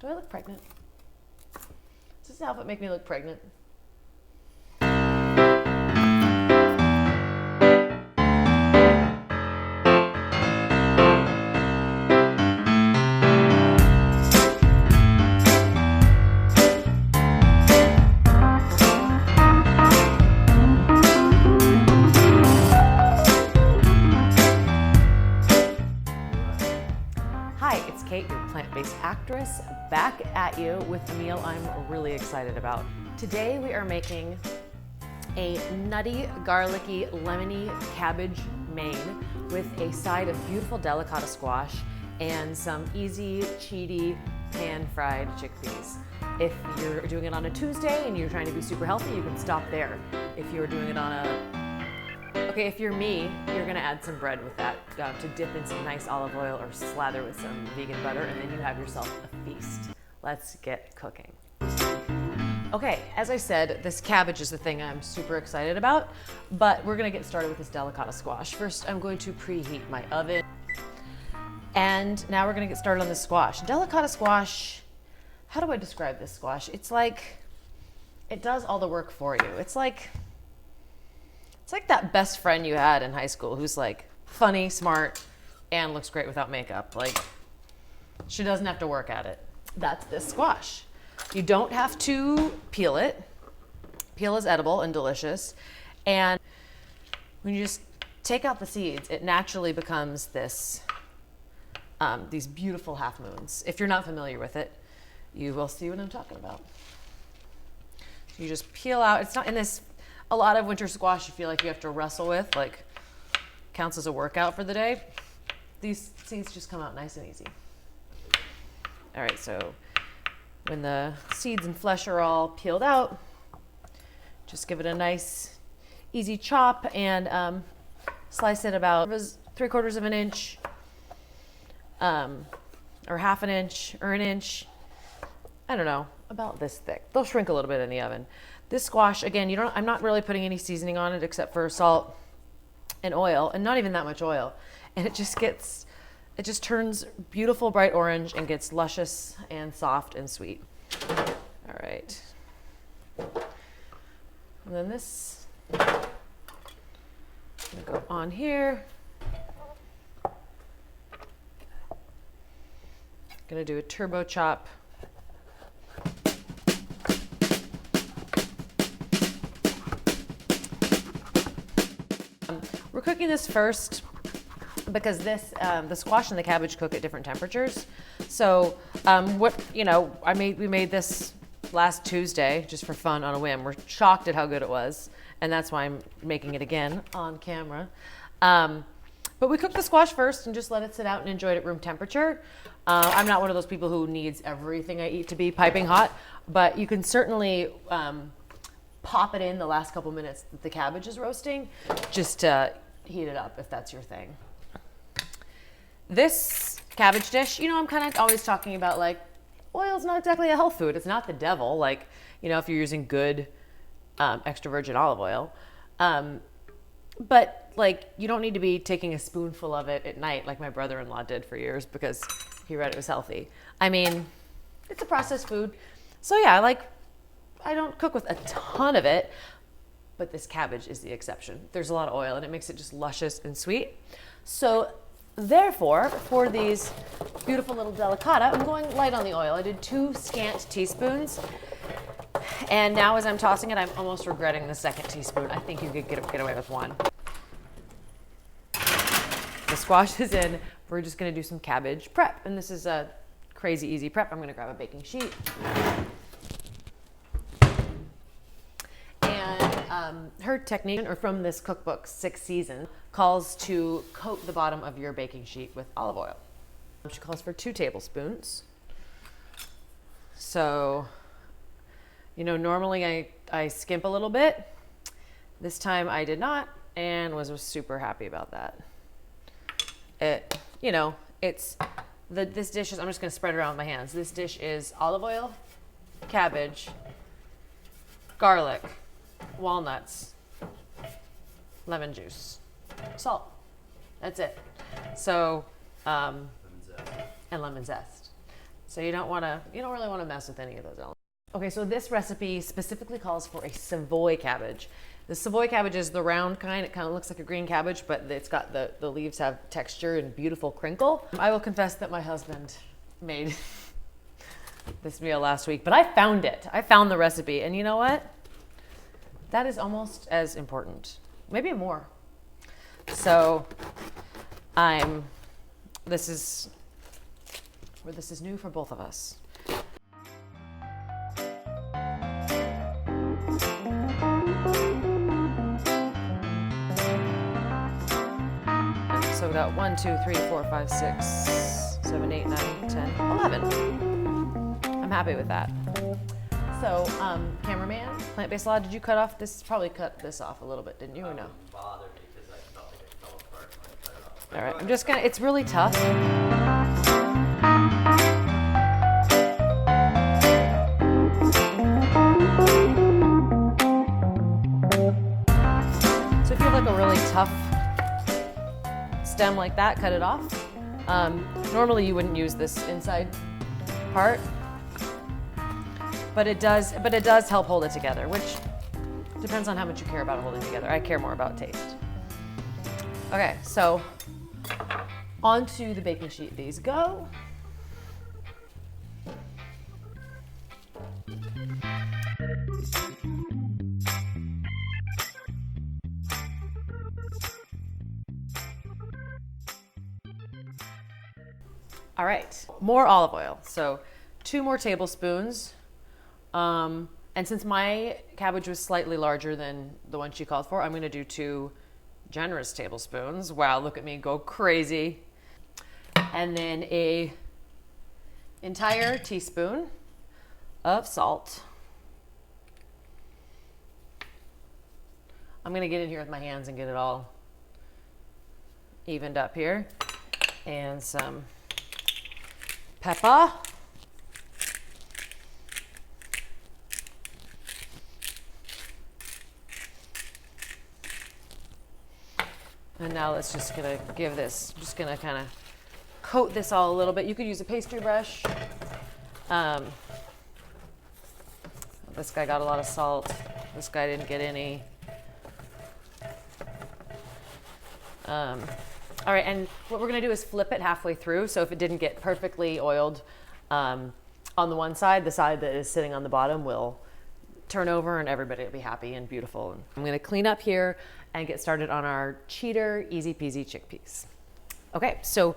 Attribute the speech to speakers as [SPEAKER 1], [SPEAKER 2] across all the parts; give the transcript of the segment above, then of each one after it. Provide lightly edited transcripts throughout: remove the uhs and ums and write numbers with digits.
[SPEAKER 1] Do I look pregnant? Does this outfit make me look pregnant? Kate, your plant-based actress, back at you with a meal I'm really excited about. Today we are making a nutty, garlicky, lemony cabbage main with a side of beautiful delicata squash and some easy, cheaty, pan-fried chickpeas. If you're doing it on a Tuesday and you're trying to be super healthy, you can stop there. If you're doing it on if you're me, you're gonna add some bread with that to dip in some nice olive oil or slather with some vegan butter, and then you have yourself a feast. Let's get cooking. Okay, as I said, this cabbage is the thing I'm super excited about, but we're gonna get started with this delicata squash. First, I'm going to preheat my oven. And now we're gonna get started on this squash. Delicata squash, how do I describe this squash? It's like, it does all the work for you. It's like that best friend you had in high school who's like funny, smart, and looks great without makeup. Like, she doesn't have to work at it. That's this squash. You don't have to peel it. Peel is edible and delicious. And when you just take out the seeds, it naturally becomes this, these beautiful half moons. If you're not familiar with it, you will see what I'm talking about. You just peel out. It's not in this. A lot of winter squash you feel like you have to wrestle with, like counts as a workout for the day. These seeds just come out nice and easy. All right, so when the seeds and flesh are all peeled out, just give it a nice, easy chop and slice it about 3/4 of an inch, or half an inch, or an inch. I don't know, about this thick. They'll shrink a little bit in the oven. This squash, again, I'm not really putting any seasoning on it except for salt and oil, and not even that much oil. And it just turns beautiful bright orange and gets luscious and soft and sweet. All right. And then this, I'm gonna go on here. Gonna do a turbo chop. We're cooking this first because the squash and the cabbage cook at different temperatures. So we made this last Tuesday just for fun on a whim. We're shocked at how good it was, and that's why I'm making it again on camera. But we cooked the squash first and just let it sit out and enjoy it at room temperature. I'm not one of those people who needs everything I eat to be piping hot, but you can certainly pop it in the last couple minutes that the cabbage is roasting, just to heat it up if that's your thing. This cabbage dish, I'm kind of always talking about like, oil's not exactly a health food. It's not the devil. Like, if you're using good extra virgin olive oil. But like, you don't need to be taking a spoonful of it at night like my brother-in-law did for years because he read it was healthy. I mean, it's a processed food. So yeah, I don't cook with a ton of it, but this cabbage is the exception. There's a lot of oil and it makes it just luscious and sweet. So therefore, for these beautiful little delicata, I'm going light on the oil. I did 2 scant teaspoons. And now as I'm tossing it, I'm almost regretting the second teaspoon. I think you could get away with 1. The squash is in. We're just gonna do some cabbage prep. And this is a crazy easy prep. I'm gonna grab a baking sheet. Her technique, or from this cookbook, 6 Seasons, calls to coat the bottom of your baking sheet with olive oil. She calls for 2 tablespoons. So, normally I skimp a little bit. This time I did not, and was super happy about that. This dish is, I'm just gonna spread it around with my hands. This dish is olive oil, cabbage, garlic, walnuts, lemon juice, salt. That's it. So, and lemon zest. So you don't really want to mess with any of those elements. Okay, so this recipe specifically calls for a Savoy cabbage. The Savoy cabbage is the round kind. It kind of looks like a green cabbage, but it's got the leaves have texture and beautiful crinkle. I will confess that my husband made this meal last week, but I found it. I found the recipe, and you know what? That is almost as important, maybe more. So this is new for both of us. So we got 1, 2, 3, 4, 5, 6, 7, 8, 9, 10, 11. I'm happy with that. So, cameraman, plant-based law, did you cut off this? Probably cut this off a little bit, didn't you, or no?
[SPEAKER 2] Bother me because I felt like it fell apart when I cut it off.
[SPEAKER 1] All right, I'm just gonna, it's really tough. So if you have like a really tough stem like that, cut it off. Normally you wouldn't use this inside part, but it does help hold it together, which depends on how much you care about it holding together. I care more about taste. Okay, so onto the baking sheet these go. All right, more olive oil. So 2 more tablespoons. And since my cabbage was slightly larger than the one she called for, I'm gonna do 2 generous tablespoons. Wow, look at me go crazy. And then an entire teaspoon of salt. I'm gonna get in here with my hands and get it all evened up here. And some pepper. And now let's just gonna give this, just gonna kind of coat this all a little bit. You could use a pastry brush. This guy got a lot of salt. This guy didn't get any. All right, and what we're gonna do is flip it halfway through. So if it didn't get perfectly oiled on the one side, the side that is sitting on the bottom will turn over and everybody will be happy and beautiful. I'm gonna clean up here and get started on our cheater easy peasy chickpeas. Okay, so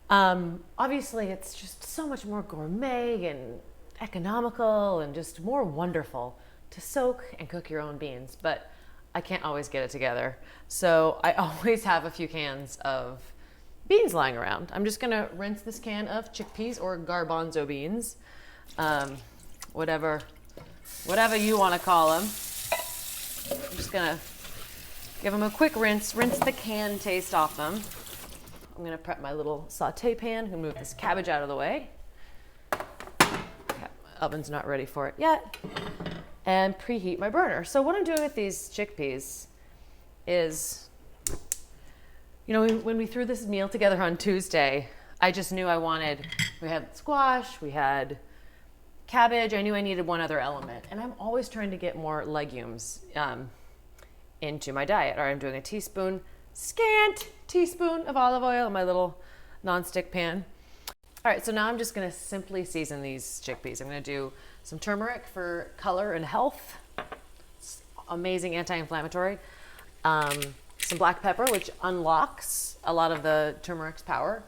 [SPEAKER 1] obviously it's just so much more gourmet and economical and just more wonderful to soak and cook your own beans, but I can't always get it together. So I always have a few cans of beans lying around. I'm just gonna rinse this can of chickpeas or garbanzo beans, whatever you wanna call them. I'm just gonna give them a quick rinse the can taste off them. I'm gonna prep my little saute pan and move this cabbage out of the way. Okay, my oven's not ready for it yet. And preheat my burner. So what I'm doing with these chickpeas is, you know, when we threw this meal together on Tuesday, I just knew we had squash, we had cabbage, I knew I needed one other element. And I'm always trying to get more legumes into my diet. Or I'm doing a scant teaspoon of olive oil in my little nonstick pan. All right, so now I'm just gonna simply season these chickpeas. I'm gonna do some turmeric for color and health. It's amazing anti-inflammatory. Some black pepper, which unlocks a lot of the turmeric's power.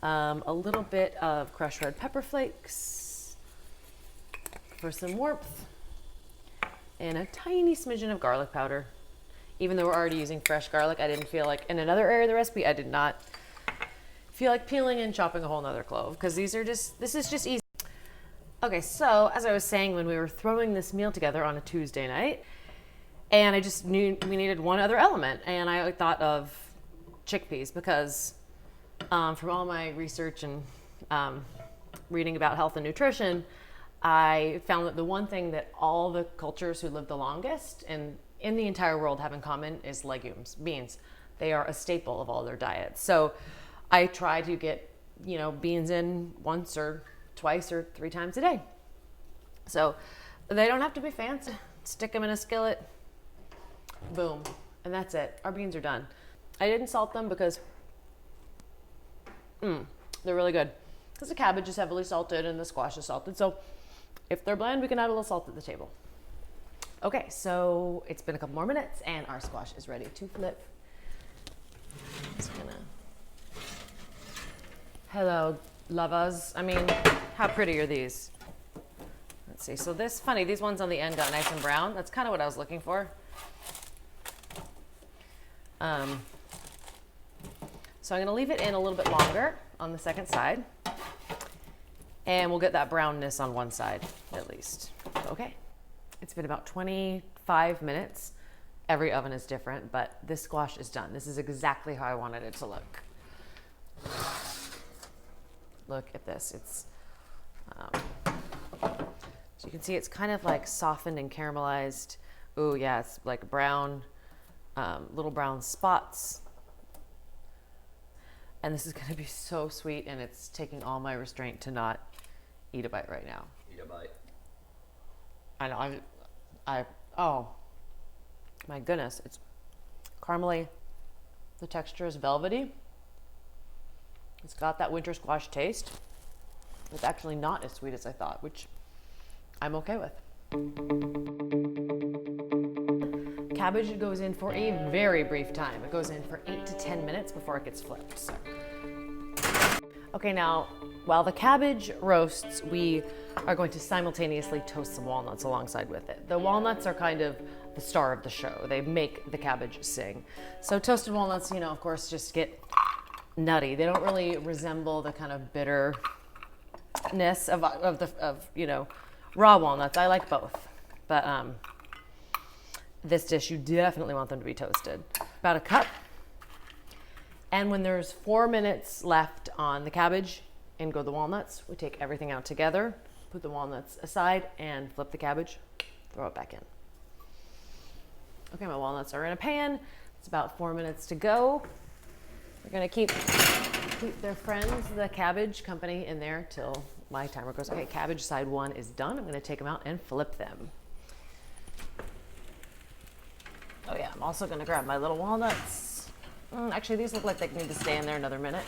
[SPEAKER 1] A little bit of crushed red pepper flakes for some warmth. And a tiny smidgen of garlic powder. Even though we're already using fresh garlic, I didn't feel like, in another area of the recipe, I did not feel like peeling and chopping a whole nother clove, because this is just easy. Okay, so as I was saying, when we were throwing this meal together on a Tuesday night, and I just knew we needed one other element, and I thought of chickpeas because from all my research and reading about health and nutrition, I found that the one thing that all the cultures who live the longest and in the entire world have in common is legumes, beans. They are a staple of all their diets. So I try to get, beans in once or twice or 3 times a day. So they don't have to be fancy. Stick them in a skillet, boom, and that's it. Our beans are done. I didn't salt them because they're really good. Because the cabbage is heavily salted and the squash is salted. So if they're bland, we can add a little salt at the table. Okay, so it's been a couple more minutes and our squash is ready to flip. Just gonna... Hello, lovers. I mean, how pretty are these? Let's see. So this, funny, these ones on the end got nice and brown. That's kind of what I was looking for. So I'm going to leave it in a little bit longer on the second side. And we'll get that brownness on one side, at least. Okay. It's been about 25 minutes. Every oven is different, but this squash is done. This is exactly how I wanted it to look. Look at this. It's, so you can see it's kind of like softened and caramelized. Oh yeah, it's like brown, little brown spots. And this is gonna be so sweet, and it's taking all my restraint to not eat a bite right now.
[SPEAKER 2] Eat a bite.
[SPEAKER 1] I know, oh my goodness, it's caramely. The texture is velvety. It's got that winter squash taste. It's actually not as sweet as I thought, which I'm okay with. Cabbage goes in for a very brief time. It goes in for 8 to 10 minutes before it gets flipped. So. Okay, now, while the cabbage roasts, we are going to simultaneously toast some walnuts alongside with it. The walnuts are kind of the star of the show. They make the cabbage sing. So toasted walnuts, you know, of course, just get nutty. They don't really resemble the kind of bitterness of you know, raw walnuts. I like both, but this dish, you definitely want them to be toasted. About a cup. And when there's 4 minutes left on the cabbage, in go the walnuts. We take everything out together, put the walnuts aside, and flip the cabbage, throw it back in. Okay, my walnuts are in a pan. It's about 4 minutes to go. We're gonna keep their friends, the cabbage company, in there till my timer goes. Okay, cabbage side 1 is done. I'm gonna take them out and flip them. Oh yeah, I'm also gonna grab my little walnuts. Actually, these look like they need to stay in there another minute.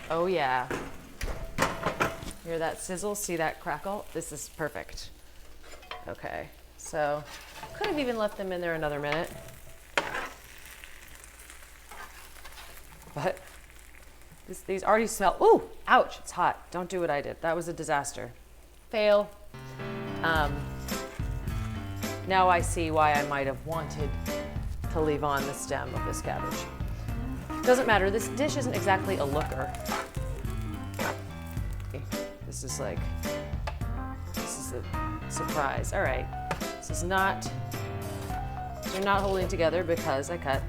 [SPEAKER 1] Oh yeah. Hear that sizzle? See that crackle? This is perfect. Okay, so could have even left them in there another minute. But these already smell, ooh, ouch, it's hot. Don't do what I did. That was a disaster. Fail. Now I see why I might have wanted to leave on the stem of this cabbage. Doesn't matter, this dish isn't exactly a looker. This is a surprise. All right, this is not, they're not holding together because I cut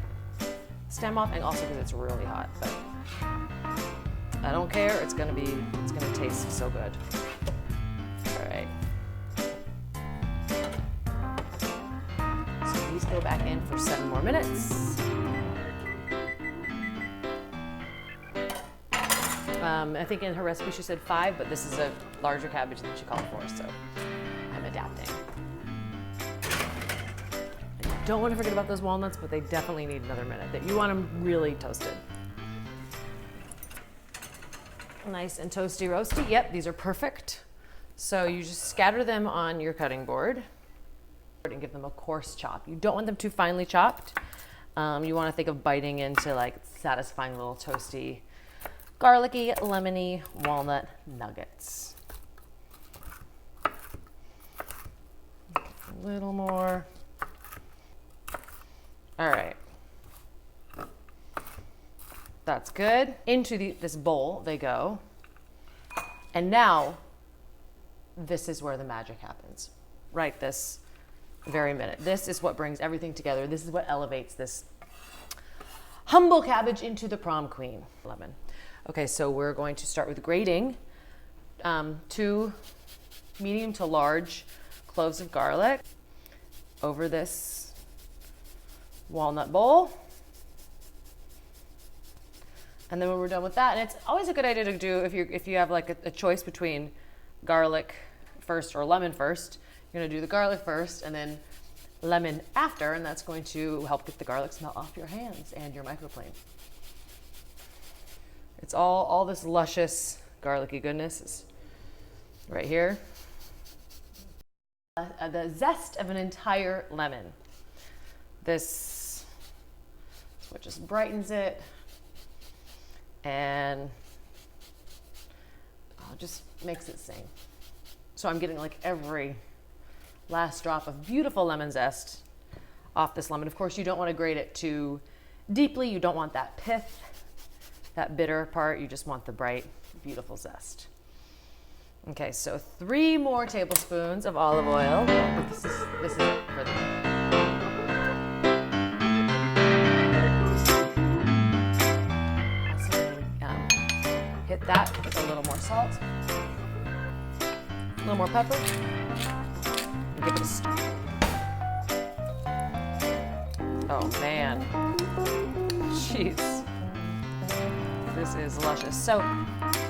[SPEAKER 1] stem off and also because it's really hot, but I don't care, it's gonna taste so good. All right. These go back in for 7 more minutes. I think in her recipe she said 5, but this is a larger cabbage than she called for, so I'm adapting. I don't want to forget about those walnuts, but they definitely need another minute. You want them really toasted. Nice and toasty roasty. Yep, these are perfect. So you just scatter them on your cutting board and give them a coarse chop. You don't want them too finely chopped. You want to think of biting into like satisfying little toasty, garlicky, lemony walnut nuggets. A little more. All right. That's good. Into this bowl they go. And now, this is where the magic happens. Right this very minute. This is what brings everything together. This is what elevates this humble cabbage into the prom queen. Lemon. Okay, so we're going to start with grating 2 medium to large cloves of garlic over this walnut bowl. And then when we're done with that, and it's always a good idea to do if you have like a choice between garlic first or lemon first, you're gonna do the garlic first and then lemon after, and that's going to help get the garlic smell off your hands and your microplane. It's all this luscious garlicky goodness is right here. The zest of an entire lemon. This is what just brightens it and just makes it sing. So I'm getting like every last drop of beautiful lemon zest off this lemon. Of course, you don't want to grate it too deeply. You don't want that pith, that bitter part. You just want the bright, beautiful zest. Okay, so 3 more tablespoons of olive oil. This is it for the hit that with a little more salt, a little more pepper, and give it a stir. Oh man, jeez, this is luscious. So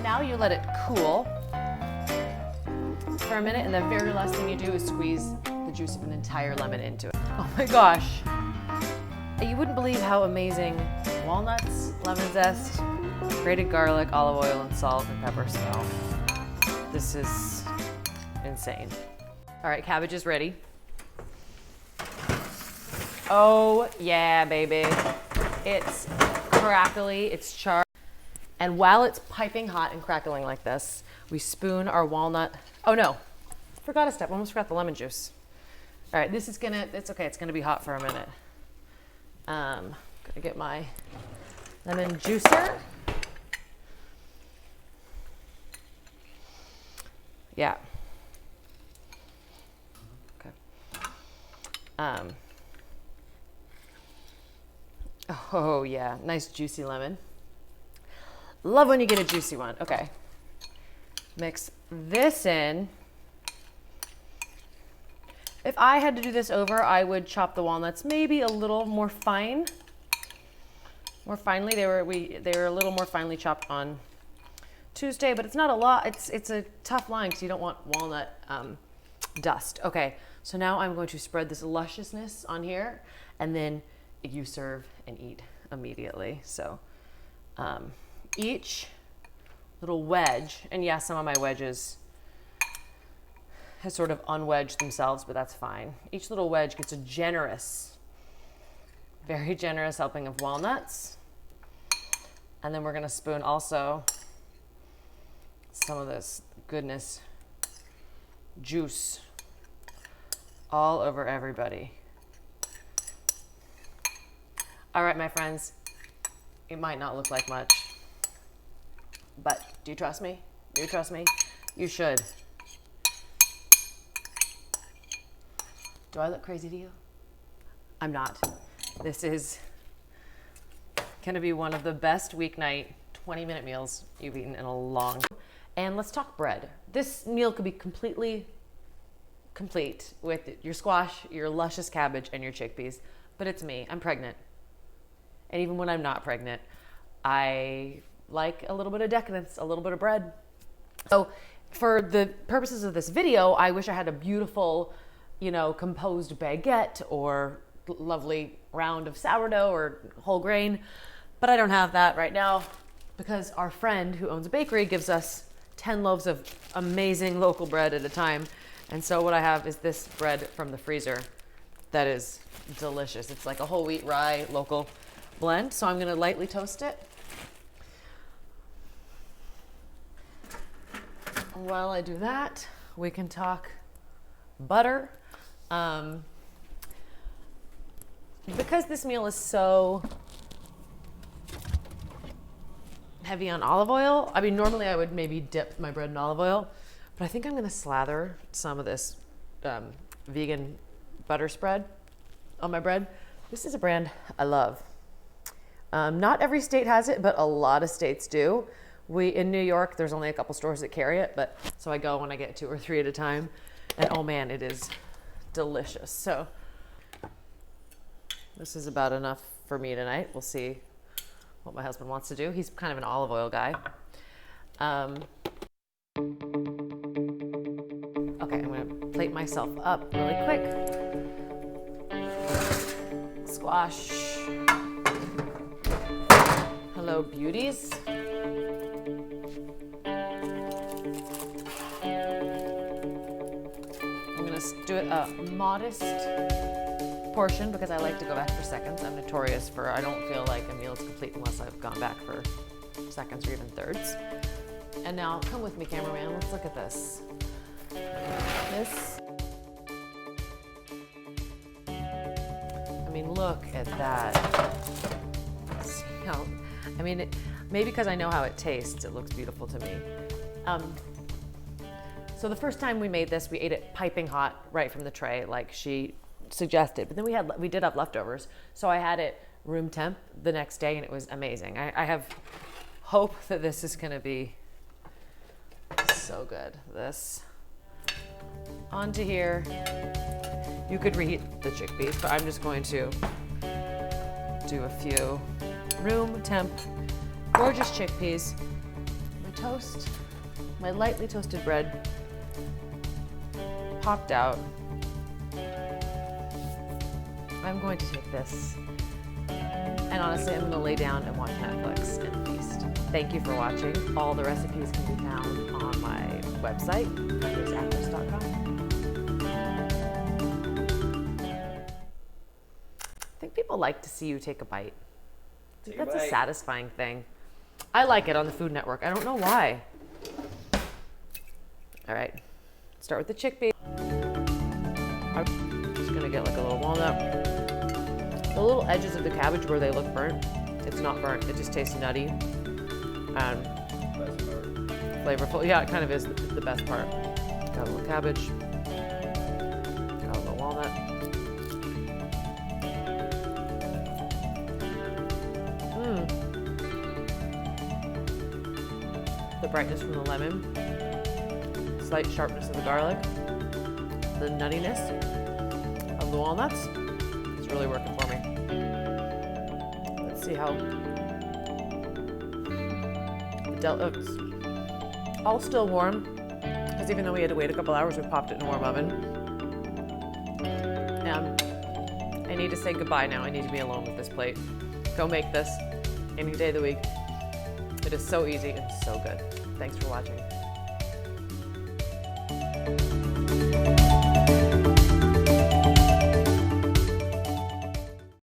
[SPEAKER 1] now you let it cool for a minute, and the very last thing you do is squeeze the juice of an entire lemon into it. Oh my gosh, you wouldn't believe how amazing walnuts, lemon zest, grated garlic, olive oil, and salt and pepper smell. This is insane. All right, cabbage is ready. Oh yeah, baby. It's crackly, it's charred. And while it's piping hot and crackling like this, we spoon our walnut. Oh no, forgot a step, almost forgot the lemon juice. All right, this is it's okay, it's gonna be hot for a minute. Gonna get my lemon juicer. Yeah. Okay. Oh yeah, nice juicy lemon. Love when you get a juicy one. Okay. Mix this in. If I had to do this over, I would chop the walnuts maybe a little more fine. More finely. They were a little more finely chopped on Tuesday, but it's not a lot. It's a tough line because you don't want walnut dust. Okay, so now I'm going to spread this lusciousness on here, and then you serve and eat immediately. So each little wedge, and yeah, some of my wedges has sort of unwedged themselves, but that's fine. Each little wedge gets a generous, very generous helping of walnuts. And then we're gonna spoon also some of this goodness, juice, all over everybody. All right, my friends, it might not look like much, but do you trust me? Do you trust me? You should. Do I look crazy to you? I'm not. This is gonna be one of the best weeknight 20-minute meals you've eaten in a long time. And let's talk bread. This meal could be completely complete with your squash, your luscious cabbage, and your chickpeas, but it's me, I'm pregnant. And even when I'm not pregnant, I like a little bit of decadence, a little bit of bread. So for the purposes of this video, I wish I had a beautiful, composed baguette or lovely round of sourdough or whole grain, but I don't have that right now because our friend who owns a bakery gives us 10 loaves of amazing local bread at a time. And so what I have is this bread from the freezer that is delicious. It's like a whole wheat rye local blend. So I'm gonna lightly toast it. While I do that, we can talk butter. Because this meal is so heavy on olive oil, I mean, normally I would maybe dip my bread in olive oil, but I think I'm gonna slather some of this vegan butter spread on my bread. This is a brand I love. Not every state has it, but a lot of states do. In New York, there's only a couple stores that carry it, but so I go when I get 2 or 3 at a time, and oh man, it is delicious. So this is about enough for me tonight. We'll see what my husband wants to do. He's kind of an olive oil guy. Okay, I'm gonna plate myself up really quick. Squash. Hello, beauties. I'm gonna do it a modest portion because I like to go back for seconds. I'm notorious for I don't feel like a meal is complete unless I've gone back for seconds or even thirds. And now come with me, cameraman. Let's look at this. I mean, look at that. See how, I mean, maybe because I know how it tastes, it looks beautiful to me. So the first time we made this, we ate it piping hot right from the tray, like she suggested. But then we did have leftovers, so I had it room temp the next day, and it was amazing. I have hope that this is going to be so good. This onto here. You could reheat the chickpeas, but I'm just going to do a few room temp, gorgeous chickpeas. My toast, my lightly toasted bread, popped out. I'm going to take this, and honestly, I'm going to lay down and watch Netflix and feast. Thank you for watching. All the recipes can be found on my website, flavorful.com. I think people like to see you take a bite. I think that's a satisfying thing. I like it on the Food Network. I don't know why. All right, start with the chickpea. I'm just gonna get like a little walnut. The little edges of the cabbage where they look burnt, it's not burnt. It just tastes nutty and flavorful. Yeah, it kind of is the best part. Got a little cabbage. Got a little walnut. The brightness from the lemon, slight sharpness of the garlic, the nuttiness of the walnuts is really working for me. Let's see how it's all still warm, because even though we had to wait a couple hours, we popped it in a warm oven. And I need to say goodbye now. I need to be alone with this plate. Go make this any day of the week. It is so easy and so good. Thanks for watching.